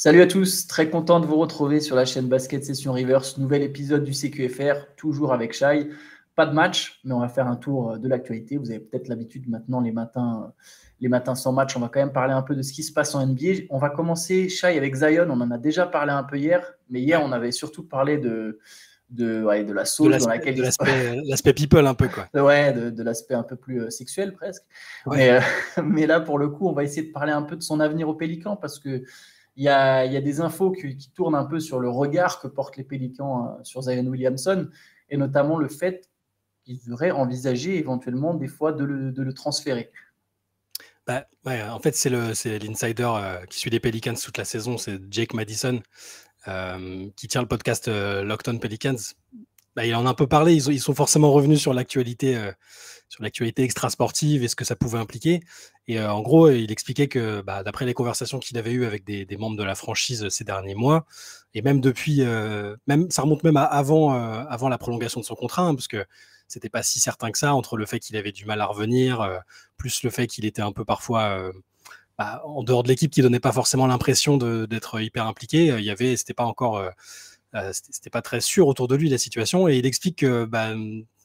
Salut à tous, très content de vous retrouver sur la chaîne Basket Session Reverse, nouvel épisode du CQFR, toujours avec Shai. Pas de match, mais on va faire un tour de l'actualité. Vous avez peut-être l'habitude maintenant, les matins sans match, on va quand même parler un peu de ce qui se passe en NBA. On va commencer, Shai, avec Zion. On en a déjà parlé un peu hier, mais hier, on avait surtout parlé de la sauce dans laquelle de l'aspect people un peu, quoi. de l'aspect un peu plus sexuel presque. Ouais. Mais là, pour le coup, on va essayer de parler un peu de son avenir au Pélican parce que il y a des infos qui tournent un peu sur le regard que portent les Pélicans sur Zion Williamson, et notamment le fait qu'ils auraient envisagé éventuellement des fois de le transférer. En fait, c'est l'insider qui suit les Pelicans toute la saison, c'est Jake Madison, qui tient le podcast Locked On Pelicans. Il en a un peu parlé, ils sont forcément revenus sur l'actualité extra-sportive et ce que ça pouvait impliquer. Et en gros, il expliquait que d'après les conversations qu'il avait eues avec des membres de la franchise ces derniers mois, et même depuis, ça remonte même à avant la prolongation de son contrat, parce que c'était pas si certain que ça, entre le fait qu'il avait du mal à revenir, plus le fait qu'il était un peu parfois en dehors de l'équipe, qui donnait pas forcément l'impression d'être hyper impliqué. C'était pas encore... c'était pas très sûr autour de lui la situation, et il explique que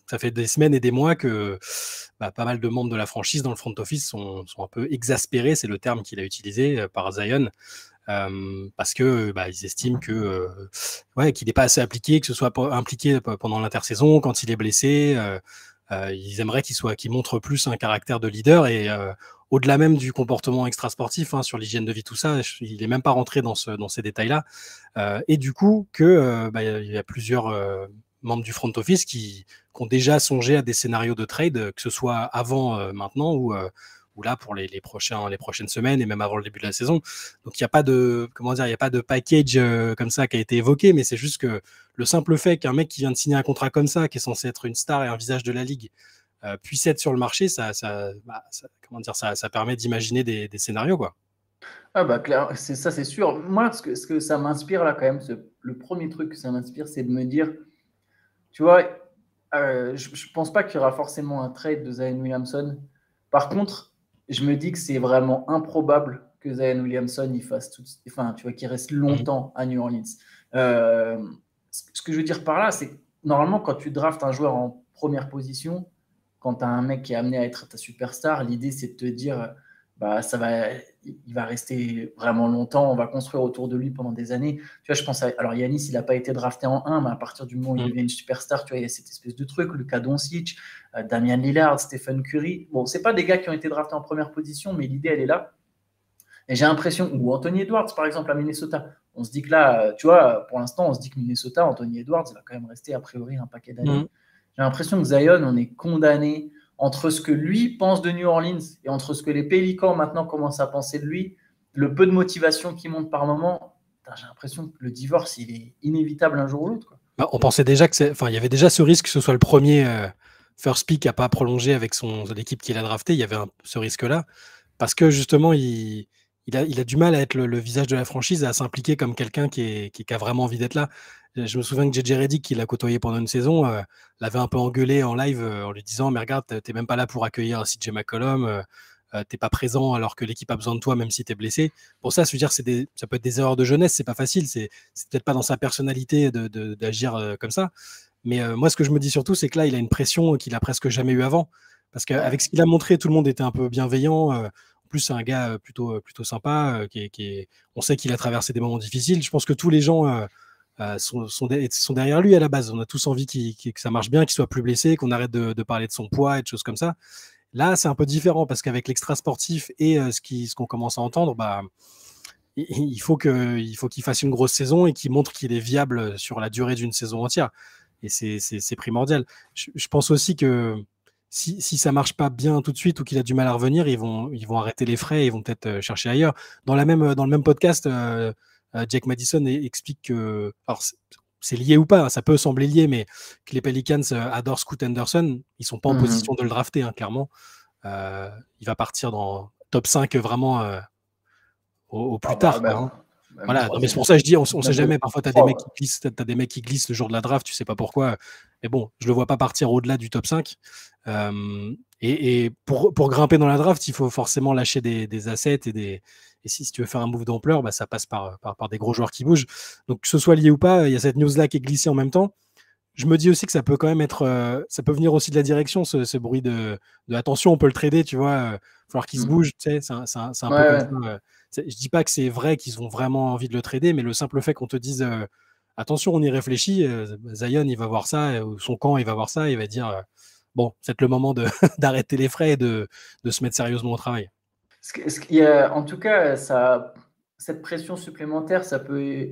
ça fait des semaines et des mois que pas mal de membres de la franchise dans le front office sont un peu exaspérés, c'est le terme qu'il a utilisé, par Zion, parce que ils estiment que qu'il n'est pas assez impliqué, que ce soit impliqué pendant l'intersaison, quand il est blessé. Ils aimeraient qu'il montre plus un caractère de leader, et au-delà même du comportement extrasportif, sur l'hygiène de vie, tout ça, il n'est même pas rentré dans ces détails-là. Et du coup, il y a plusieurs membres du front office qui ont déjà songé à des scénarios de trade, que ce soit avant maintenant ou là pour les prochaines semaines, et même avant le début de la saison. Donc il n'y a pas de package comme ça qui a été évoqué, mais c'est juste que le simple fait qu'un mec qui vient de signer un contrat comme ça, qui est censé être une star et un visage de la ligue, puisse être sur le marché, ça permet d'imaginer des scénarios, quoi. Clair, c'est sûr. Moi, ce que ça m'inspire là quand même, le premier truc que ça m'inspire, c'est de me dire, tu vois, je pense pas qu'il y aura forcément un trade de Zion Williamson. Par contre, je me dis que c'est vraiment improbable que Zion Williamson qu'il reste longtemps à New Orleans. Ce que je veux dire par là, c'est que normalement, quand tu draftes un joueur en première position, quand tu as un mec qui est amené à être ta superstar, l'idée c'est de te dire il va rester vraiment longtemps, on va construire autour de lui pendant des années. Tu vois, je pense alors Yanis, il n'a pas été drafté en 1, mais à partir du moment où il devient une superstar, tu vois, il y a cette espèce de truc, Luka Doncic, Damian Lillard, Stephen Curry. Bon, c'est pas des gars qui ont été draftés en première position, mais l'idée, elle est là. Et j'ai l'impression, ou Anthony Edwards, par exemple, à Minnesota. On se dit que là, tu vois, pour l'instant, on se dit que Minnesota, Anthony Edwards, il va quand même rester a priori un paquet d'années. J'ai l'impression que Zion, on est condamné entre ce que lui pense de New Orleans et entre ce que les Pélicans maintenant commencent à penser de lui, le peu de motivation qui monte par moment. J'ai l'impression que le divorce, il est inévitable un jour ou l'autre, quoi. On pensait déjà il y avait déjà ce risque que ce soit le premier first pick à pas prolonger avec l'équipe qu'il a drafté. Il y avait ce risque-là, parce que justement, il a du mal à être le visage de la franchise et à s'impliquer comme quelqu'un qui a vraiment envie d'être là. Je me souviens que JJ Redick, qui l'a côtoyé pendant une saison, l'avait un peu engueulé en live en lui disant « Mais regarde, t'es même pas là pour accueillir CJ McCollum, t'es pas présent alors que l'équipe a besoin de toi, même si t'es blessé. » Pour ça, je veux dire, ça peut être des erreurs de jeunesse, c'est pas facile, c'est peut-être pas dans sa personnalité d'agir comme ça. Mais moi, ce que je me dis surtout, c'est que là, il a une pression qu'il a presque jamais eu avant. Parce qu'avec ce qu'il a montré, tout le monde était un peu bienveillant. En plus, c'est un gars plutôt sympa. On sait qu'il a traversé des moments difficiles. Je pense que tous les gens sont derrière lui à la base. On a tous envie que ça marche bien, qu'il soit plus blessé, qu'on arrête de parler de son poids et de choses comme ça. Là, c'est un peu différent parce qu'avec l'extra sportif et ce qu'on commence à entendre, il faut qu'il fasse une grosse saison et qu'il montre qu'il est viable sur la durée d'une saison entière. Et c'est primordial. Je pense aussi que si ça marche pas bien tout de suite ou qu'il a du mal à revenir, ils vont arrêter les frais et ils vont peut-être chercher ailleurs. Dans le même podcast, Jake Madison explique que, alors c'est lié ou pas, ça peut sembler lié, mais que les Pelicans adorent Scoot Henderson. Ils sont pas en position de le drafter, clairement. Il va partir dans top 5 vraiment au plus tard. Voilà, mais c'est pour ça que je dis, on sait jamais. Parfois, tu as des mecs qui glissent le jour de la draft, tu sais pas pourquoi. Mais bon, je le vois pas partir au-delà du top 5. Et pour grimper dans la draft, il faut forcément lâcher des assets et Et si tu veux faire un move d'ampleur, bah, ça passe par des gros joueurs qui bougent. Donc, que ce soit lié ou pas, il y a cette news-là qui est glissée en même temps. Je me dis aussi que ça peut quand même être, ça peut venir aussi de la direction, ce bruit de attention, on peut le trader, tu vois, il va falloir qu'il se bouge, tu sais, c'est un peu comme Ouais. ça. Je dis pas que c'est vrai qu'ils ont vraiment envie de le trader, mais le simple fait qu'on te dise attention, on y réfléchit, Zion, il va voir ça, ou son camp, il va voir ça, il va dire bon, c'est peut-être le moment d'arrêter les frais et de se mettre sérieusement au travail. En tout cas, cette pression supplémentaire, ça peut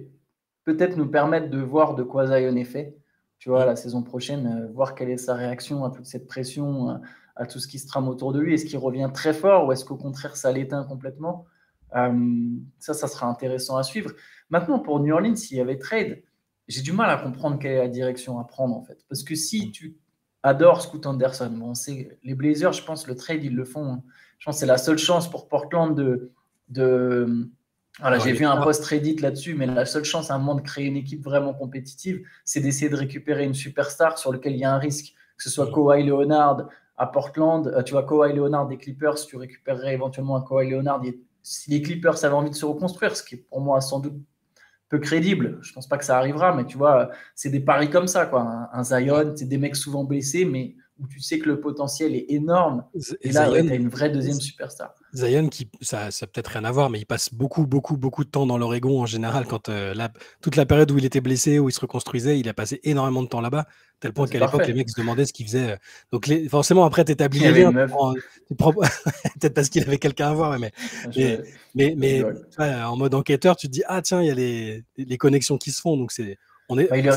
peut-être nous permettre de voir de quoi Zion est fait. Tu vois, la saison prochaine, voir quelle est sa réaction à toute cette pression, à tout ce qui se trame autour de lui. Est-ce qu'il revient très fort ou est-ce qu'au contraire, ça l'éteint complètement? Ça sera intéressant à suivre. Maintenant, pour New Orleans, s'il y avait trade, j'ai du mal à comprendre quelle est la direction à prendre, en fait. Parce que si tu adores Scoot Anderson, bon, les Blazers, je pense, le trade, ils le font. Hein. Je pense que c'est la seule chance pour Portland voilà, j'ai vu un post Reddit là-dessus, mais la seule chance à un moment de créer une équipe vraiment compétitive, c'est d'essayer de récupérer une superstar sur lequel il y a un risque, que ce soit Kawhi Leonard à Portland. Tu vois, Kawhi Leonard des Clippers, tu récupérerais éventuellement un Kawhi Leonard. Si les Clippers avaient envie de se reconstruire, ce qui est pour moi sans doute peu crédible, je ne pense pas que ça arrivera, mais tu vois, c'est des paris comme ça, quoi. Un Zion, c'est des mecs souvent blessés, mais où tu sais que le potentiel est énorme. Et là, tu as une vraie deuxième superstar. Zion, ça peut-être rien à voir, mais il passe beaucoup de temps dans l'Oregon en général. Quand toute la période où il était blessé, où il se reconstruisait, il a passé énormément de temps là-bas, tel point qu'à l'époque, les mecs se demandaient ce qu'il faisait. Donc, forcément, après, tu établis les liens. Peut-être parce qu'il avait quelqu'un à voir, mais en mode enquêteur, tu te dis, ah tiens, il y a les connexions qui se font. Donc, il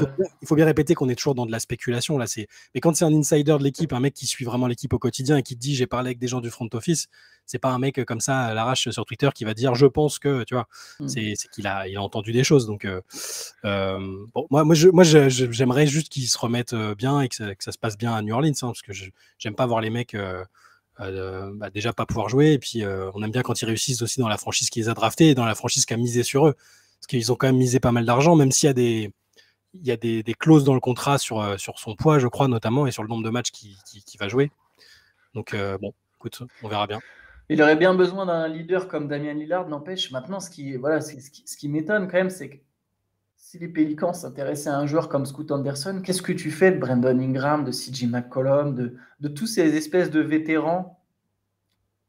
faut bien répéter qu'on est toujours dans de la spéculation. Là, mais quand c'est un insider de l'équipe, un mec qui suit vraiment l'équipe au quotidien et qui te dit j'ai parlé avec des gens du front office, c'est pas un mec comme ça à l'arrache sur Twitter qui va dire je pense que, tu vois, c'est qu'il a entendu des choses. Donc, bon, moi j'aimerais juste qu'ils se remettent bien et que ça se passe bien à New Orleans, hein, parce que j'aime pas voir les mecs déjà pas pouvoir jouer. Et puis, on aime bien quand ils réussissent aussi dans la franchise qui les a draftés et dans la franchise qui a misé sur eux. Parce qu'ils ont quand même misé pas mal d'argent, même s'il y a des clauses dans le contrat sur son poids, je crois, notamment, et sur le nombre de matchs qu'il va jouer. Donc, bon, écoute, on verra bien. Il aurait bien besoin d'un leader comme Damian Lillard, n'empêche. Maintenant, ce qui m'étonne quand même, c'est que si les Pelicans s'intéressaient à un joueur comme Scoot Anderson, qu'est-ce que tu fais de Brandon Ingram, de CJ McCollum, de tous ces espèces de vétérans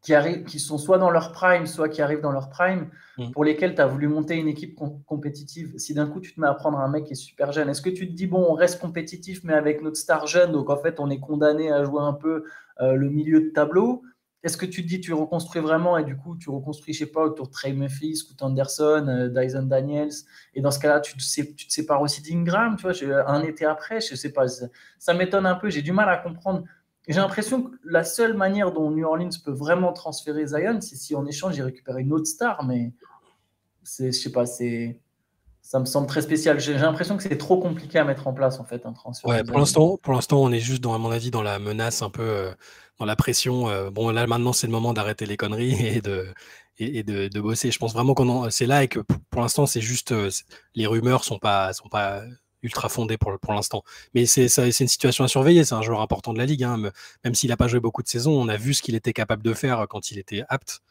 qui sont soit dans leur prime, soit qui arrivent dans leur prime, pour lesquels tu as voulu monter une équipe compétitive. Si d'un coup, tu te mets à prendre un mec qui est super jeune, est-ce que tu te dis, bon, on reste compétitif, mais avec notre star jeune, donc en fait, on est condamné à jouer un peu le milieu de tableau? Est-ce que tu te dis, tu reconstruis vraiment et du coup, tu reconstruis, je sais pas, autour de Trey Murphy, Scoot Anderson, Dyson Daniels, et dans ce cas-là, tu te sépares aussi d'Ingram, tu vois, un été après, je sais pas, ça m'étonne un peu, j'ai du mal à comprendre. J'ai l'impression que la seule manière dont New Orleans peut vraiment transférer Zion, c'est si en échange, il récupère une autre star, mais je sais pas, ça me semble très spécial. J'ai l'impression que c'est trop compliqué à mettre en place, en fait, un transfert. Ouais, pour l'instant, on est juste, à mon avis, dans la menace, un peu dans la pression. Bon, là, maintenant, c'est le moment d'arrêter les conneries et de bosser. Je pense vraiment c'est là et que pour l'instant, c'est juste les rumeurs sont pas ultra fondées pour l'instant. Mais c'est une situation à surveiller. C'est un joueur important de la ligue, hein. Même s'il n'a pas joué beaucoup de saisons, on a vu ce qu'il était capable de faire quand il était apte.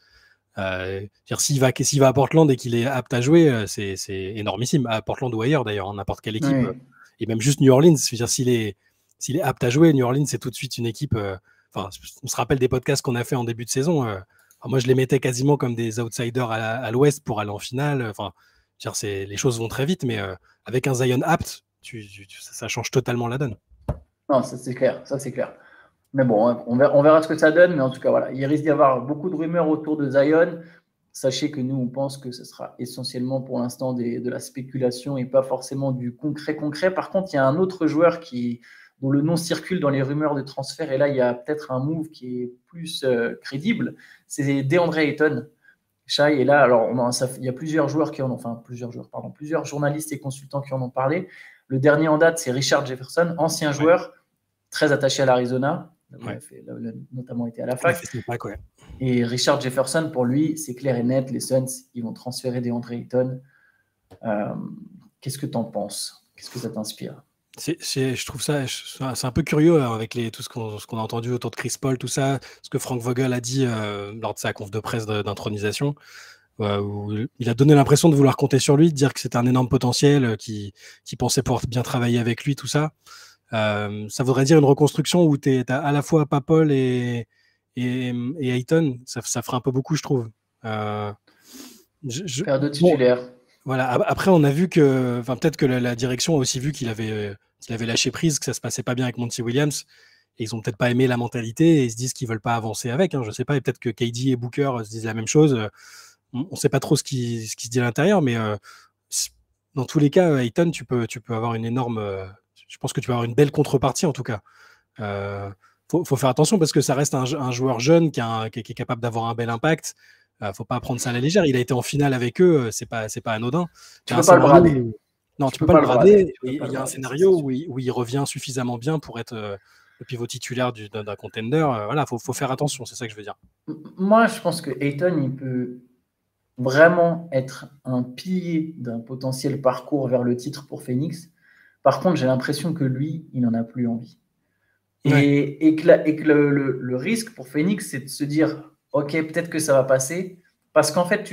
S'il va à Portland et qu'il est apte à jouer, c'est énormissime. À Portland ou ailleurs d'ailleurs, n'importe quelle équipe. Oui. Et même juste New Orleans. Je veux dire, s'il est apte à jouer, New Orleans, c'est tout de suite une équipe. On se rappelle des podcasts qu'on a fait en début de saison. Moi, je les mettais quasiment comme des outsiders à l'Ouest pour aller en finale. Les choses vont très vite, mais avec un Zion apte, ça change totalement la donne. Non, ça c'est clair. Mais bon, on verra ce que ça donne. Mais en tout cas, voilà, il risque d'y avoir beaucoup de rumeurs autour de Zion. Sachez que nous, on pense que ce sera essentiellement pour l'instant de la spéculation et pas forcément du concret. Par contre, il y a un autre joueur dont le nom circule dans les rumeurs de transfert. Et là, il y a peut-être un move qui est plus crédible. C'est DeAndre Ayton. Shai, et là, alors, il y a plusieurs journalistes et consultants qui en ont parlé. Le dernier en date, c'est Richard Jefferson, ancien joueur, très attaché à l'Arizona. Il a notamment été à la fac. Et Richard Jefferson, pour lui, c'est clair et net, les Suns, ils vont transférer DeAndre Ayton. Qu'est-ce que tu en penses? Qu'est-ce que ça t'inspire? Je trouve ça, c'est un peu curieux avec tout ce qu'on a entendu autour de Chris Paul, tout ça, ce que Frank Vogel a dit lors de sa conf de presse d'intronisation. où il a donné l'impression de vouloir compter sur lui, de dire que c'était un énorme potentiel, qui pensait pouvoir bien travailler avec lui, tout ça. Ça voudrait dire une reconstruction où tu as à la fois Papol et Ayton. Ça ferait un peu beaucoup, je trouve. Paire de Bon, titulaires. voilà. Après, on a vu que, peut-être que la direction a aussi vu qu'il avait lâché prise, que ça se passait pas bien avec Monty Williams, et ils ont peut-être pas aimé la mentalité et ils se disent qu'ils veulent pas avancer avec. Je sais pas, et peut-être que KD et Booker se disent la même chose. On sait pas trop ce qui se dit à l'intérieur, mais dans tous les cas, Ayton, tu peux avoir une énorme. Je pense que tu vas avoir une belle contrepartie en tout cas. Faut faire attention parce que ça reste un joueur jeune qui est capable d'avoir un bel impact. Faut pas prendre ça à la légère. Il a été en finale avec eux, c'est pas anodin. Tu peux pas le brader. Non, tu peux pas le brader. Et il y a un scénario où il revient suffisamment bien pour être le pivot titulaire d'un contender. Voilà, faut faire attention, c'est ça que je veux dire. Moi, je pense que Ayton, il peut vraiment être un pilier d'un potentiel parcours vers le titre pour Phoenix. Par contre, j'ai l'impression que lui, il n'en a plus envie. Et que le risque pour Phoenix, c'est de se dire, OK, peut-être que ça va passer, parce qu'en fait,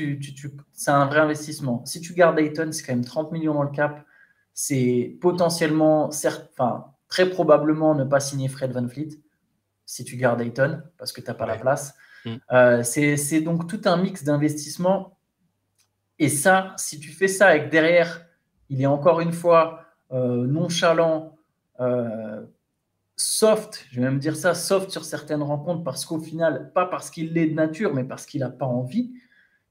c'est un vrai investissement. Si tu gardes Ayton, c'est quand même 30 millions dans le cap. C'est potentiellement, très probablement ne pas signer Fred VanVleet si tu gardes Ayton, parce que tu n'as pas la place. C'est donc tout un mix d'investissement. Et ça, si tu fais ça avec derrière, il est encore une fois nonchalant, soft, je vais même dire ça, soft sur certaines rencontres, parce qu'au final, pas parce qu'il l'est de nature, mais parce qu'il n'a pas envie.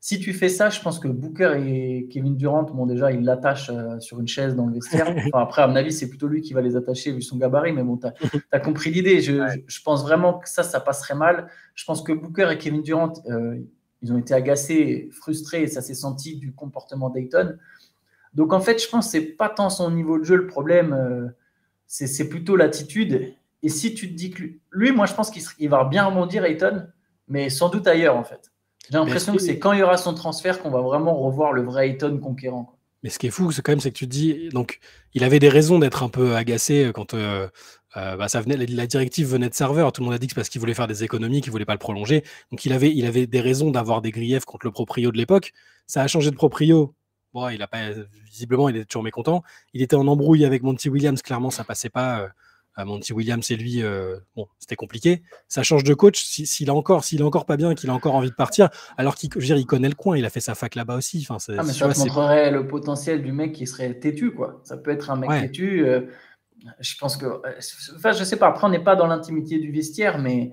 Si tu fais ça, je pense que Booker et Kevin Durant, bon, déjà, ils l'attachent sur une chaise dans le vestiaire. Enfin, après, à mon avis, c'est plutôt lui qui va les attacher vu son gabarit, mais bon, tu as compris l'idée. Je pense vraiment que ça passerait mal. Je pense que Booker et Kevin Durant, ils ont été agacés, frustrés, et ça s'est senti du comportement d'Ayton. Donc, en fait, je pense que ce n'est pas tant son niveau de jeu le problème, c'est plutôt l'attitude. Et si tu te dis que lui, moi, je pense qu'il va bien rebondir, Ayton, mais sans doute ailleurs, en fait. J'ai l'impression que c'est quand il y aura son transfert qu'on va vraiment revoir le vrai Ayton conquérant, quoi. Mais ce qui est fou, c'est quand même, c'est que tu te dis, donc, il avait des raisons d'être un peu agacé quand ça venait, la directive venait de Server. Tout le monde a dit que c'est parce qu'il voulait faire des économies, qu'il voulait pas le prolonger. Donc il avait des raisons d'avoir des griefs contre le proprio de l'époque. Ça a changé de proprio. Bon, il a pas, visiblement, il est toujours mécontent. Il était en embrouille avec Monty Williams. Clairement, ça passait pas. Monty Williams et lui, bon, c'était compliqué. Ça change de coach. S'il est encore pas bien, qu'il a encore envie de partir, alors qu'il connaît le coin, il a fait sa fac là-bas aussi. Enfin, mais ça te montrerait le potentiel du mec qui serait têtu, quoi. Ça peut être un mec têtu. Je pense que, je sais pas. Après, on n'est pas dans l'intimité du vestiaire, mais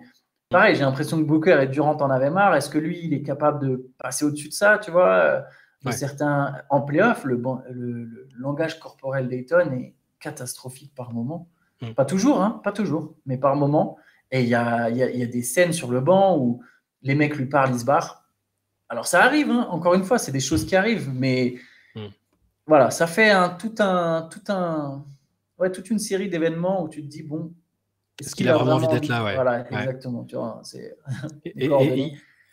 pareil, j'ai l'impression que Booker et Durant en avaient marre. Est-ce que lui, il est capable de passer au-dessus de ça, tu vois, certains en playoff, le langage corporel d'Ayton est catastrophique par moment. Pas toujours, mais par moment. Et il y a des scènes sur le banc où les mecs lui parlent, ils se barrent. Alors ça arrive, encore une fois, c'est des choses qui arrivent, mais voilà, ça fait toute une série d'événements où tu te dis, bon, est-ce qu'il a vraiment envie d'être là? Voilà, exactement. Tu vois, c'est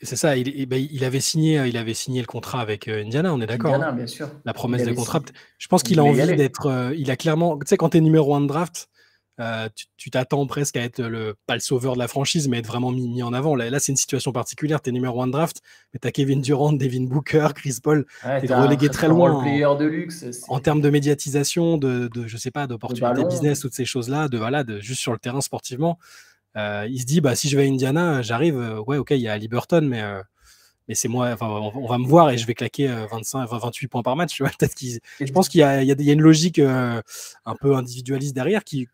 c'est ça, il avait signé le contrat avec Indiana, on est d'accord. Indiana, bien sûr. La promesse de contrat. Je pense qu'il a envie d'être. Il a clairement. Tu sais, quand tu es numéro 1 de draft, tu t'attends presque à être pas le sauveur de la franchise, mais être vraiment mis en avant. Là, c'est une situation particulière. Tu es numéro 1 de draft, mais tu as Kevin Durant, Devin Booker, Chris Paul. Tu es relégué très loin. Player de luxe. En termes de médiatisation, je sais pas, d'opportunités de business, toutes ces choses-là, juste sur le terrain sportivement. Il se dit, si je vais à Indiana, j'arrive, ok, il y a Haliburton, mais c'est moi, enfin, on va me voir et je vais claquer 28 points par match. Tu vois, je pense qu'il y a une logique un peu individualiste derrière qui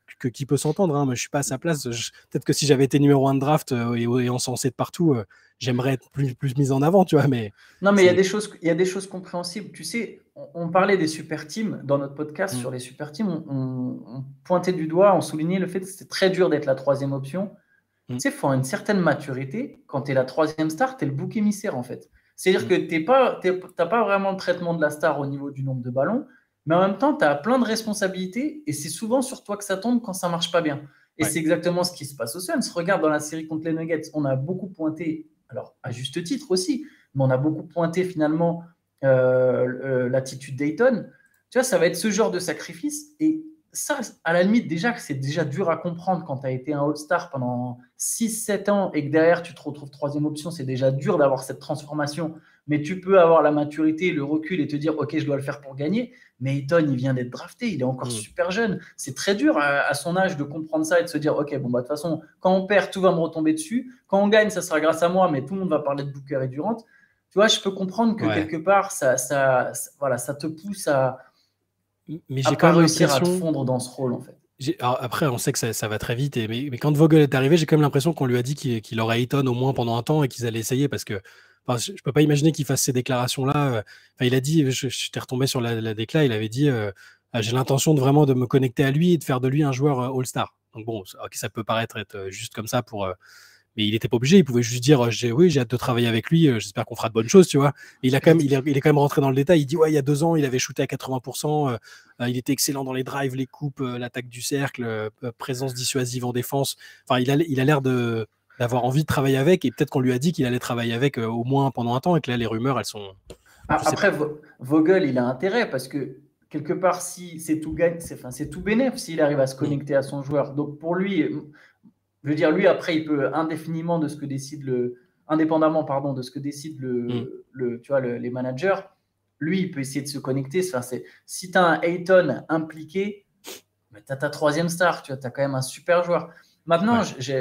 peut s'entendre. Mais je suis pas à sa place. Peut-être que si j'avais été numéro 1 de draft et encensé de partout, j'aimerais être plus mis en avant, tu vois. Mais non, mais il y a des choses compréhensibles. Tu sais, on parlait des super teams dans notre podcast sur les super teams. On pointait du doigt, on soulignait le fait que c'était très dur d'être la troisième option. Tu sais, il faut une certaine maturité. Quand tu es la troisième star, tu es le bouc émissaire, en fait. C'est-à-dire que tu n'as pas vraiment le traitement de la star au niveau du nombre de ballons, mais en même temps, tu as plein de responsabilités et c'est souvent sur toi que ça tombe quand ça ne marche pas bien. Et c'est exactement ce qui se passe au Suns. Regarde dans la série contre les Nuggets, on a beaucoup pointé, alors à juste titre aussi, mais on a beaucoup pointé finalement l'attitude d'Ayton. Tu vois, ça va être ce genre de sacrifice. Et ça, à la limite, déjà que c'est déjà dur à comprendre quand tu as été un All-Star pendant 6-7 ans et que derrière tu te retrouves troisième option, c'est déjà dur d'avoir cette transformation Mais tu peux avoir la maturité, le recul et te dire, OK, je dois le faire pour gagner. Mais Ayton, il vient d'être drafté, il est encore super jeune. C'est très dur à son âge de comprendre ça et de se dire, OK, bon, bah, de toute façon, quand on perd, tout va me retomber dessus. Quand on gagne, ça sera grâce à moi, mais tout le monde va parler de Booker et Durant. Tu vois, je peux comprendre que quelque part, ça te pousse à Mais à j'ai quand pas même réussir à te l'impression. fondre dans ce rôle, en fait. Alors après, on sait que ça va très vite, mais quand Vogel est arrivé, j'ai quand même l'impression qu'on lui a dit qu'il aurait Ayton au moins pendant un temps et qu'ils allaient essayer parce que je peux pas imaginer qu'il fasse ces déclarations-là. Il a dit, j'étais retombé sur la décla, il avait dit j'ai l'intention vraiment de me connecter à lui et de faire de lui un joueur All-Star. Donc bon, ça peut paraître être juste comme ça mais il n'était pas obligé, il pouvait juste dire oui, j'ai hâte de travailler avec lui, j'espère qu'on fera de bonnes choses, tu vois. Et il est quand même rentré dans le détail, il dit il y a 2 ans, il avait shooté à 80%, il était excellent dans les drives, les coupes, l'attaque du cercle, présence dissuasive en défense. Enfin, il a l'air d'avoir envie de travailler avec, et peut-être qu'on lui a dit qu'il allait travailler avec au moins pendant un temps, et que là, les rumeurs, elles sont... Après, Vogel, il a intérêt, parce que quelque part, si c'est tout bénéf s'il arrive à se connecter à son joueur. Donc pour lui, je veux dire, lui, après, il peut indéfiniment de ce que décide indépendamment, de ce que décident les managers, lui, il peut essayer de se connecter. Si tu as un Ayton impliqué, tu as ta troisième star, tu as quand même un super joueur. Maintenant, moi, je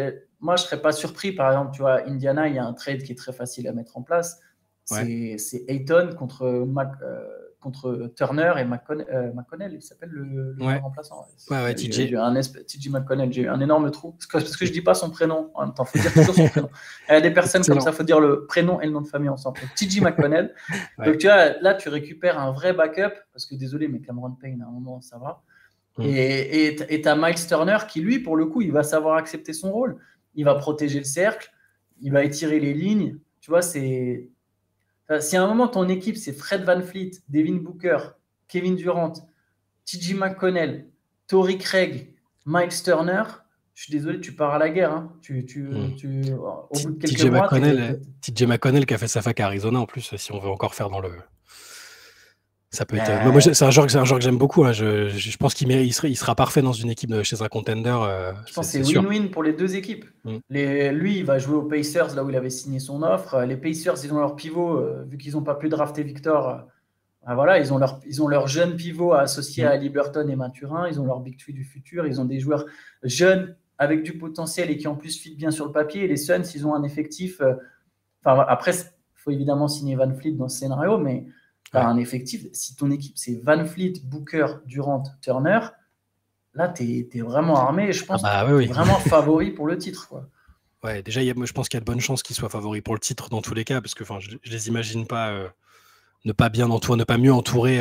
ne serais pas surpris, par exemple, tu vois, Indiana, il y a un trade qui est très facile à mettre en place. C'est Ayton contre Turner et McConnell, il s'appelle le remplaçant. TJ McConnell, j'ai eu un énorme trou. Parce que je ne dis pas son prénom en même temps, il faut dire toujours son prénom. Il y a des personnes comme ça, il faut dire le prénom et le nom de famille ensemble. TJ McConnell. Donc tu vois, là, tu récupères un vrai backup, parce que désolé, mais Cameron Payne, à un moment, ça va. Et tu as Miles Turner qui, lui, pour le coup, il va savoir accepter son rôle. Il va protéger le cercle, il va étirer les lignes. Tu vois, si à un moment, ton équipe, c'est Fred VanVleet, Devin Booker, Kevin Durant, TJ McConnell, Torrey Craig, Miles Turner, je suis désolé, tu pars à la guerre. Hein. Au bout de quelques mois... TJ McConnell qui a fait sa fac à Arizona, en plus, si on veut encore faire dans le... Ça peut être. Moi, c'est un joueur que j'aime beaucoup. Hein. Je pense qu'il sera parfait dans une équipe chez un contender. Je pense que c'est win-win pour les deux équipes. Lui, il va jouer aux Pacers, là où il avait signé son offre. Les Pacers, ils ont leur pivot, vu qu'ils n'ont pas pu drafter Victor. Voilà, ils ont leur jeune pivot associé à Liberton et Mathurin. Ils ont leur Big Three du futur. Ils ont des joueurs jeunes avec du potentiel et qui en plus fit bien sur le papier. Et les Suns, ils ont un effectif. Après, il faut évidemment signer VanVleet dans ce scénario, mais tu as un effectif. Si ton équipe, c'est VanVleet, Booker, Durant, Turner, là, tu es vraiment armé. Et je pense que tu es vraiment favori pour le titre. Quoi. Ouais, déjà, je pense qu'il y a de bonnes chances qu'ils soient favoris pour le titre dans tous les cas, parce que je les imagine pas ne pas mieux entourer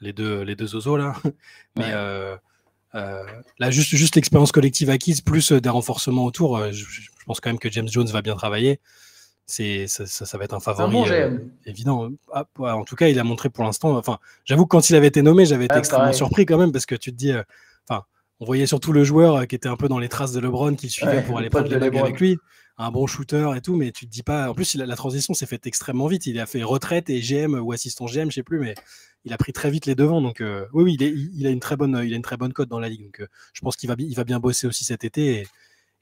les deux zozos là. Mais là, juste l'expérience collective acquise, plus des renforcements autour, je pense quand même que James Jones va bien travailler. Ça va être un favori évident. En tout cas, il a montré pour l'instant. Enfin, j'avoue que quand il avait été nommé, j'avais été extrêmement surpris quand même, parce que tu te dis, on voyait surtout le joueur qui était un peu dans les traces de LeBron, qui le suivait pour aller prendre les bagues avec lui, un bon shooter et tout, mais tu te dis pas. En plus, la transition s'est faite extrêmement vite. Il a fait retraite et GM ou assistant GM, je sais plus, mais il a pris très vite les devants. Donc oui, il a une très bonne cote dans la ligue. Donc je pense qu'il va bien bosser aussi cet été.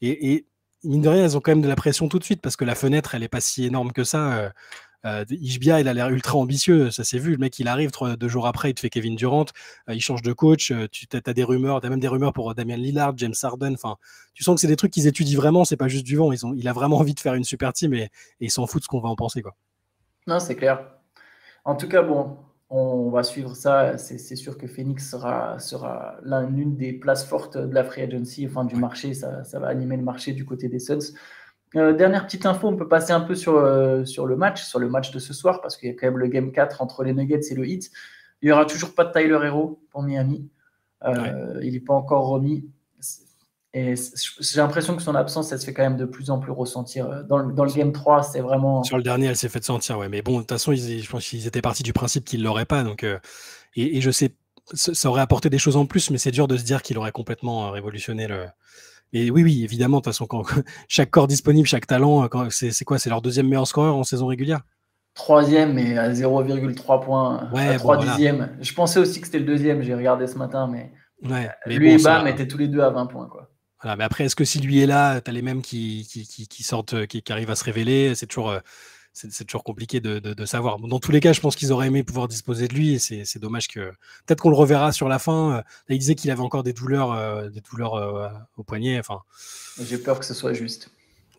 Et mine de rien, elles ont quand même de la pression tout de suite, parce que la fenêtre, elle est pas si énorme que ça. Ishbia, il a l'air ultra ambitieux, ça s'est vu. Le mec, il arrive 2 jours après, il te fait Kevin Durant, il change de coach. Tu as des rumeurs, tu as même des rumeurs pour Damian Lillard, James Harden. Enfin, tu sens que c'est des trucs qu'ils étudient vraiment, c'est pas juste du vent. Il a vraiment envie de faire une super team et ils s'en foutent de ce qu'on va en penser, quoi. Non, c'est clair. En tout cas, bon, on va suivre ça. C'est sûr que Phoenix sera l'une des places fortes de la free agency, enfin du marché. Ça va animer le marché du côté des Suns. Dernière petite info, on peut passer un peu sur le match de ce soir, parce qu'il y a quand même le Game 4 entre les Nuggets et le Heat. Il n'y aura toujours pas de Tyler Hero pour Miami. Il n'est pas encore remis. Et j'ai l'impression que son absence, elle se fait quand même de plus en plus ressentir. Dans le Game 3, c'est vraiment... Sur le dernier, elle s'est fait sentir, ouais. Mais bon, de toute façon, je pense qu'ils étaient partis du principe qu'ils ne l'auraient pas. Donc, et je sais, ça aurait apporté des choses en plus, mais c'est dur de se dire qu'il aurait complètement révolutionné le... Et oui, évidemment, de toute façon, quand chaque corps disponible, chaque talent, c'est quoi? C'est leur 2e meilleur scoreur en saison régulière? 3e, mais à 0,3 points, à 3 dixièmes. Je pensais aussi que c'était le 2e, j'ai regardé ce matin, mais lui et Bam étaient tous les deux à 20 points. Quoi. Voilà, mais après, est-ce que si lui est là, tu as les mêmes qui sortent, qui arrivent à se révéler? C'est toujours... c'est toujours compliqué de savoir. Dans tous les cas, je pense qu'ils auraient aimé pouvoir disposer de lui et c'est dommage que peut-être qu'on le reverra sur la fin. Là, il disait qu'il avait encore des douleurs au poignet. Enfin, j'ai peur que ce soit juste.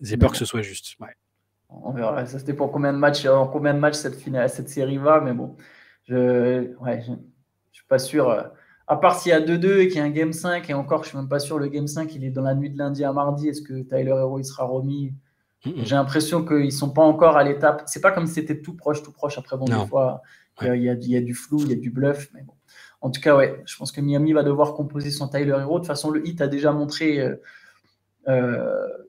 J'ai peur que ce soit juste. Ouais. On verra. Ça, c'était pour combien de matchs cette série va, mais bon, je suis pas sûr. À part s'il y a 2-2 et qu'il y a un Game 5, et encore, je suis même pas sûr, le Game 5, il est dans la nuit de lundi à mardi. Est-ce que Tyler Herro, il sera remis? J'ai l'impression qu'ils sont pas encore à l'étape. C'est pas comme si c'était tout proche. Après, bon, des fois, il y a du flou, il y a du bluff, mais bon. En tout cas, ouais, je pense que Miami va devoir composer son Tyler Herro. De toute façon, le Heat a déjà montré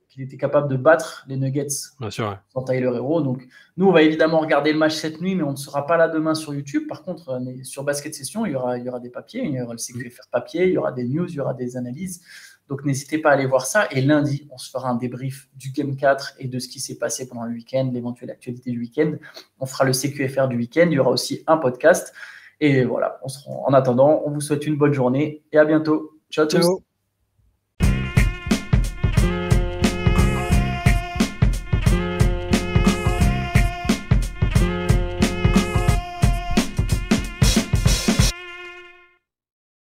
qu'il était capable de battre les Nuggets sans Tyler Herro. Donc, nous, on va évidemment regarder le match cette nuit, mais on ne sera pas là demain sur YouTube. Par contre, sur Basket Session, il y aura des papiers, il y aura le CQFR papier, il y aura des news, il y aura des analyses. Donc, n'hésitez pas à aller voir ça. Et lundi, on se fera un débrief du Game 4 et de ce qui s'est passé pendant le week-end, l'éventuelle actualité du week-end. On fera le CQFR du week-end. Il y aura aussi un podcast. Et voilà, en attendant, on vous souhaite une bonne journée et à bientôt. Ciao à tous.